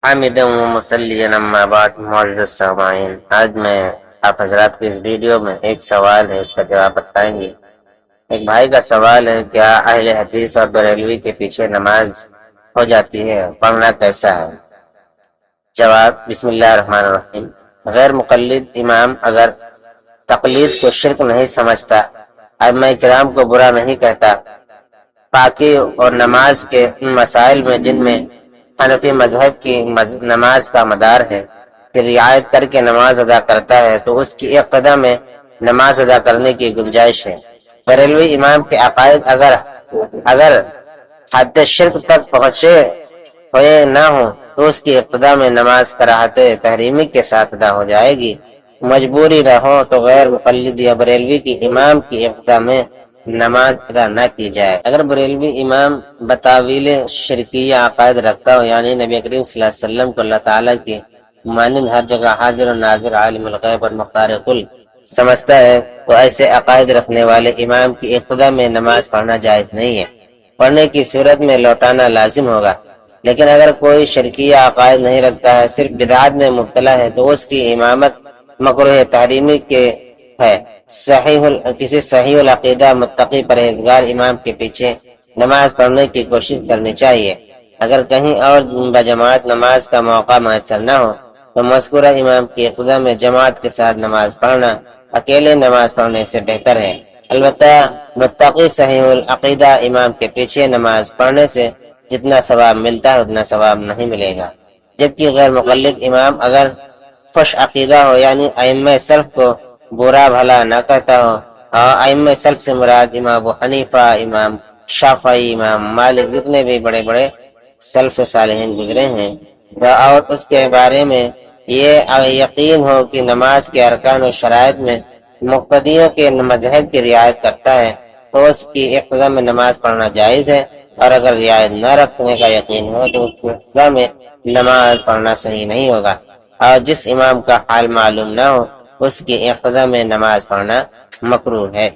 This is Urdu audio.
حامدا ومصليا اما بعد معزز السامعین، آج میں آپ حضرات کی اس ویڈیو میں ایک سوال ہے، اس کا جواب بتائیں گے۔ ایک بھائی کا سوال ہے، کیا اہل حدیث اور بریلوی کے پیچھے نماز ہو جاتی ہے؟ پڑھنا کیسا ہے؟ جواب: بسم اللہ الرحمن الرحیم۔ غیر مقلد امام اگر تقلید کو شرک نہیں سمجھتا، ائمہ کرام کو برا نہیں کہتا، پاکی اور نماز کے ان مسائل میں جن میں حنفی مذہب کی نماز کا مدار ہے کہ رعایت کر کے نماز ادا کرتا ہے، تو اس کی اقتدا میں نماز ادا کرنے کی گنجائش ہے۔ بریلوی امام کے عقائد اگر حد شرک تک پہنچے ہوئے نہ ہوں تو اس کی ابتدا میں نماز کراہت تحریمی کے ساتھ ادا ہو جائے گی۔ مجبوری نہ ہو تو غیر مقلد یا بریلوی کی امام کی ابتدا میں نماز ادا نہ کی جائے۔ اگر بریلوی امام بتاویل شرکیہ عقائد رکھتا ہو، یعنی نبی کریم صلی اللہ علیہ وسلم کو اللہ تعالیٰ کی مانند ہر جگہ حاضر و ناظر، عالم الغیب اور مختار کل سمجھتا ہے، تو ایسے عقائد رکھنے والے امام کی ابتدا میں نماز پڑھنا جائز نہیں ہے۔ پڑھنے کی صورت میں لوٹانا لازم ہوگا۔ لیکن اگر کوئی شرکیہ عقائد نہیں رکھتا ہے، صرف بدعات میں مبتلا ہے، تو اس کی امامت مکروہ تحریمی کے ہے۔ کسی صحیح العقیدہ متقی پرہیزگار امام کے پیچھے نماز پڑھنے کی کوشش کرنی چاہیے۔ اگر کہیں اور بجماعت نماز کا موقع میسر نہ ہو تو مذکورہ امام کی ابتدا میں جماعت کے ساتھ نماز پڑھنا اکیلے نماز پڑھنے سے بہتر ہے۔ البتہ متقی صحیح العقیدہ امام کے پیچھے نماز پڑھنے سے جتنا ثواب ملتا ہے اتنا ثواب نہیں ملے گا۔ جبکہ غیر مقلد امام اگر خوش عقیدہ ہو، یعنی ائمہ سلف کو برا بھلا نہ کہتا ہو، اور ائمہ سلف سے مراد امام ابو حنیفہ، امام شافعی، امام مالک، جتنے بھی بڑے بڑے سلف صالحین گزرے ہیں، اور اس کے بارے میں یہ یقین ہو کہ نماز کے ارکان و شرائط میں مقتدیوں کے مذہب کی رعایت کرتا ہے، تو اس کی ابتدا میں نماز پڑھنا جائز ہے، اور اگر رعایت نہ رکھنے کا یقین ہو تو اس کی ابتدا میں نماز پڑھنا صحیح نہیں ہوگا، اور جس امام کا حال معلوم نہ ہو اس کی ابتدا میں نماز پڑھنا مکروہ ہے۔